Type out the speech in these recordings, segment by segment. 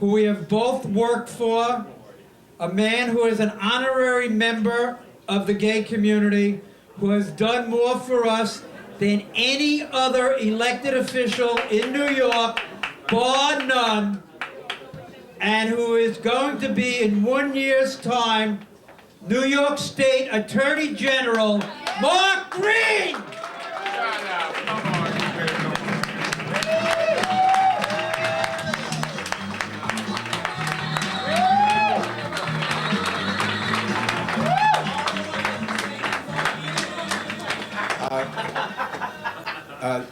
who we have both worked for, a man who is an honorary member of the gay community, who has done more for us than any other elected official in New York, bar none, and who is going to be in 1 year's time New York State Attorney General, Mark Green!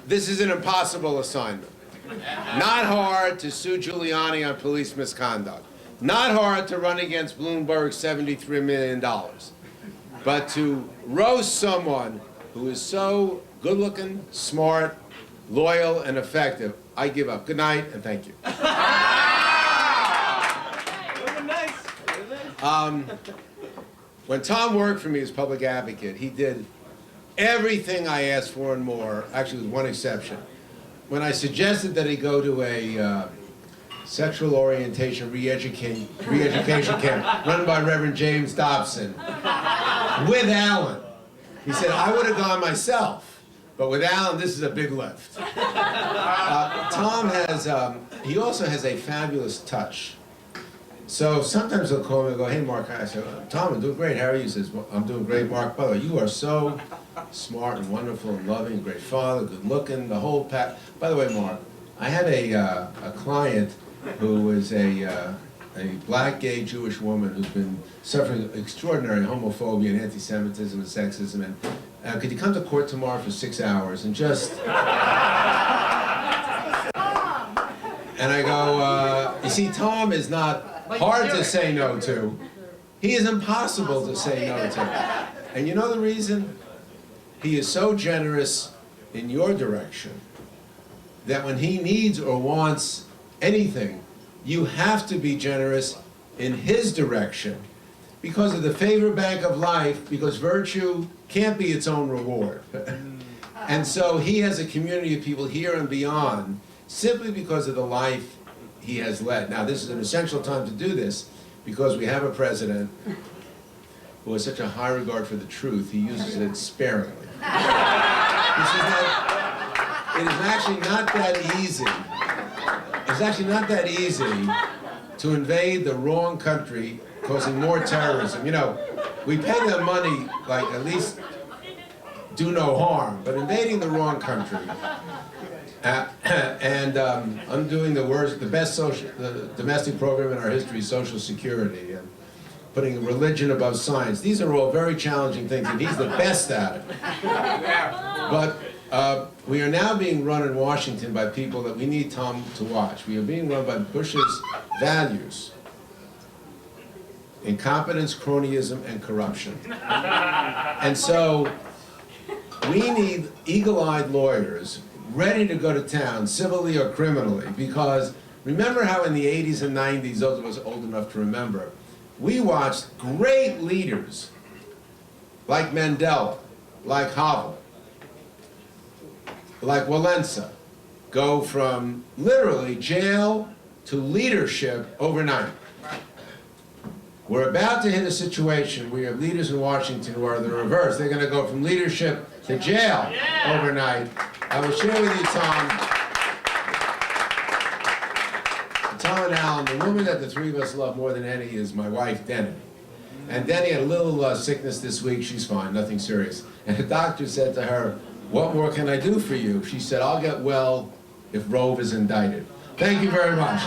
This is an impossible assignment. Not hard to sue Giuliani on police misconduct. Not hard to run against Bloomberg's $73 million. But to roast someone who is so good-looking, smart, loyal, and effective, I give up. Good night, and thank you. When Tom worked for me as public advocate, he did everything I asked for and more, actually with one exception. When I suggested that he go to a sexual orientation re-education camp run by Reverend James Dobson with Alan, he said, I would have gone myself, but with Alan, this is a big lift. Tom has, he also has a fabulous touch. So sometimes he'll call me and go, hey, Mark. I say, Tom, I'm doing great. How are you? He says, well, I'm doing great, Mark. By the way, you are so smart and wonderful and loving, great father, good looking, the whole pack. By the way, Mark, I had a client who is a black, gay, Jewish woman who's been suffering extraordinary homophobia and anti-Semitism and sexism. And could you come to court tomorrow for 6 hours and just... And I go, you see, Tom is not hard to say no to. He is impossible to say no to. And you know the reason? He is so generous in your direction that when he needs or wants anything, you have to be generous in his direction because of the favor bank of life, because virtue can't be its own reward. And so he has a community of people here and beyond simply because of the life he has led. Now, this is an essential time to do this because we have a president who has such a high regard for the truth, he uses it sparingly. It is actually not that easy. It's actually not that easy to invade the wrong country, causing more terrorism. You know, we pay them money, like, at least do no harm, but invading the wrong country, and undoing the best the domestic program in our history, Social Security, and putting religion above science. These are all very challenging things, and he's the best at it. But we are now being run in Washington by people that we need Tom to watch. We are being run by Bush's values: incompetence, cronyism, and corruption. And so we need eagle-eyed lawyers ready to go to town, civilly or criminally, because remember how in the 80s and 90s, those of us old enough to remember, we watched great leaders like Mandela, like Havel, like Walesa, go from literally jail to leadership overnight. We're about to hit a situation where we have leaders in Washington who are the reverse. They're going to go from leadership to jail overnight. I will share with you, Tom and Alan, the woman that the three of us love more than any is my wife, Denny. And Denny had a little sickness this week. She's fine, nothing serious. And the doctor said to her, what more can I do for you? She said, I'll get well if Rove is indicted. Thank you very much.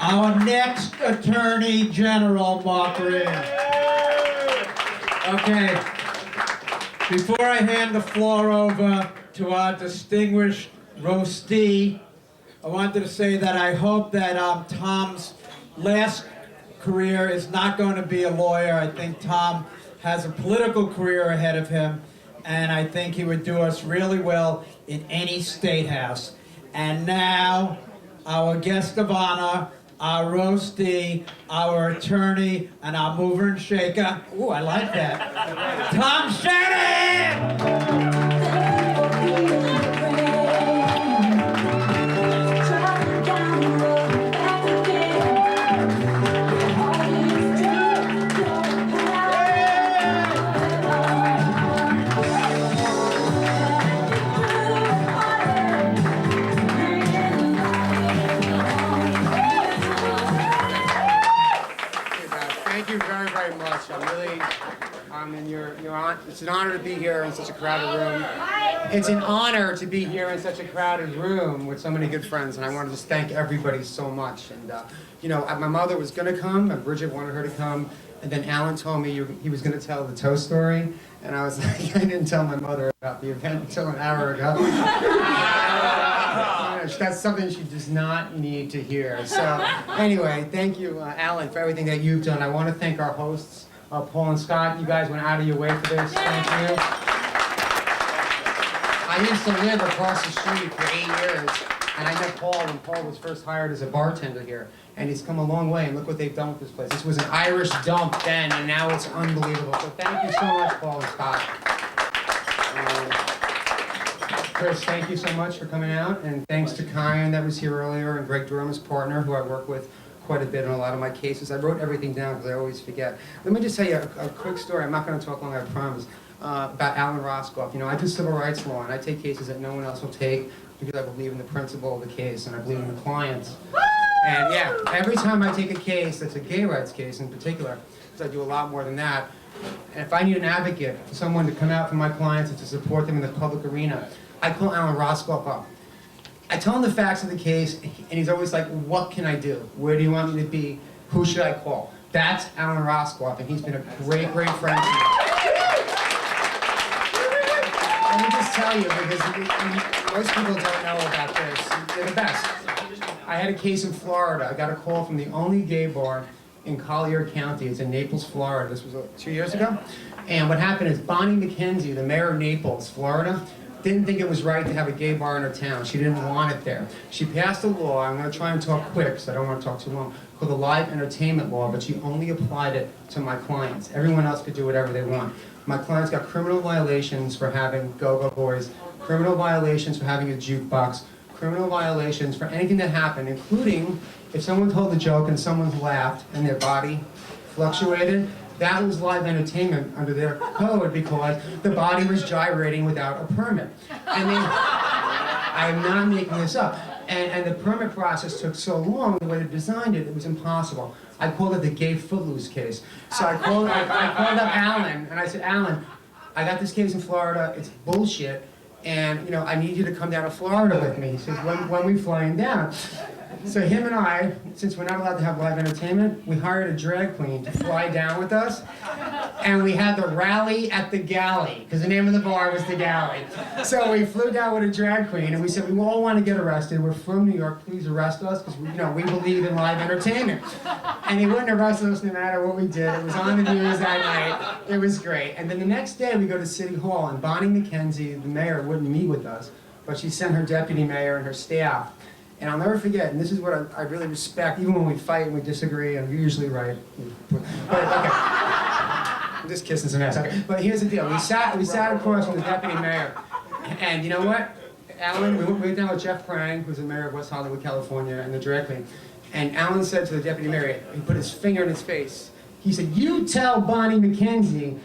Our next Attorney General, Mark Green. Okay, before I hand the floor over to our distinguished roastee, I wanted to say that I hope that Tom's last career is not going to be a lawyer. I think Tom has a political career ahead of him, and I think he would do us really well in any state house. And now, our guest of honor, our roastee, our attorney, and our mover and shaker. Ooh, I like that. Tom Shanahan! It's an honor to be here in such a crowded room. It's an honor to be here in such a crowded room with so many good friends, and I want to just thank everybody so much. And you know, my mother was going to come, and Bridget wanted her to come, and then Alan told me he was going to tell the toast story, and I was like, I didn't tell my mother about the event until an hour ago. That's something she does not need to hear. So anyway, thank you, Alan, for everything that you've done. I want to thank our hosts, Paul and Scott. You guys went out of your way for this. Thank you. I used to live across the street for 8 years, and I met Paul when Paul was first hired as a bartender here. And he's come a long way, and look what they've done with this place. This was an Irish dump then, and now it's unbelievable. So thank you so much, Paul and Scott. Chris, thank you so much for coming out, and thanks to Kyan that was here earlier, and Greg Durham, his partner, who I work with quite a bit in a lot of my cases. I wrote everything down because I always forget. Let me just tell you a quick story. I'm not going to talk long, I promise, about Alan Roscoff. You know, I do civil rights law, and I take cases that no one else will take because I believe in the principle of the case, and I believe in the clients. And yeah, every time I take a case that's a gay rights case in particular, because I do a lot more than that, and if I need an advocate, someone to come out for my clients and to support them in the public arena, I call Alan Roscoff up. I tell him the facts of the case, and he's always like, what can I do? Where do you want me to be? Who should I call? That's Alan Roscoff, and he's been a great, great friend to me. Let me just tell you, because most people don't know about this. They're the best. I had a case in Florida. I got a call from the only gay bar in Collier County. It's in Naples, Florida. This was 2 years ago. And what happened is Bonnie McKenzie, the mayor of Naples, Florida, didn't think it was right to have a gay bar in her town. She didn't want it there. She passed a law, I'm going to try and talk quick because I don't want to talk too long, called the Live Entertainment Law, but she only applied it to my clients. Everyone else could do whatever they want. My clients got criminal violations for having go-go boys, criminal violations for having a jukebox, criminal violations for anything that happened, including if someone told a joke and someone laughed and their body fluctuated, that was live entertainment under their code because the body was gyrating without a permit. I mean, I'm not making this up. And the permit process took so long, the way they designed it, it was impossible. I called it the gay footloose case. So I called up Alan, and I said, Alan, I got this case in Florida, it's bullshit, and you know, I need you to come down to Florida with me. He says, when we flying down? So him and I, since we're not allowed to have live entertainment, we hired a drag queen to fly down with us, and we had the rally at the Galley, because the name of the bar was the Galley. So we flew down with a drag queen, and we said, we all want to get arrested. We're from New York, please arrest us, because we believe in live entertainment. And he wouldn't arrest us no matter what we did. It was on the news that night. It was great. And then the next day we go to City Hall, and Bonnie McKenzie, the mayor, wouldn't meet with us, but she sent her deputy mayor and her staff. And I'll never forget, and this is what I really respect, even when we fight and we disagree, and you're usually right. But, okay. I'm just kissing some ass. Okay. But here's the deal. We sat across from the deputy mayor, and you know what? Alan, we went down with Jeff Prang, who's the mayor of West Hollywood, California, and the drag queen. And Alan said to the deputy mayor, he put his finger in his face. He said, you tell Bonnie McKenzie,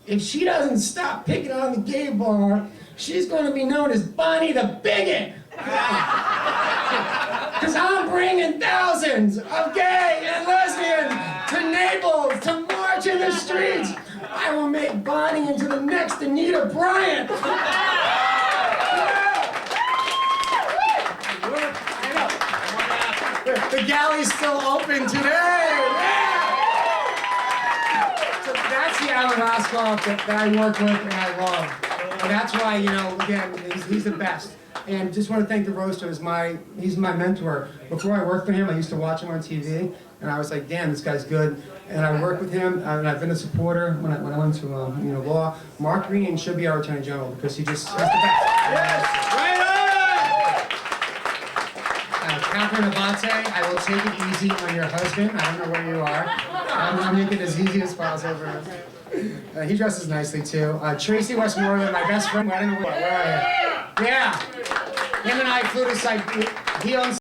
if she doesn't stop picking on the gay bar, she's going to be known as Bonnie the Bigot. Because I'm bringing thousands of gay and lesbians to Naples to march in the streets. I will make Bonnie into the next Anita Bryant. The galley's still open today. So that's the Alan Roscoff that I work with and I love. And that's why, you know, again, he's the best. And just want to thank the roaster. He's my mentor. Before I worked for him, I used to watch him on TV, and I was like, damn, this guy's good. And I worked with him, and I've been a supporter when I went to law. Mark Green should be our Attorney General because he's the best. Yes. Right on! Catherine Abate, I will take it easy on your husband. I don't know where you are. I'm going to make it as easy as possible for him. He dresses nicely too. Tracy Westmoreland, my best friend. I don't know where are you? Yeah. Him and I flew to He owns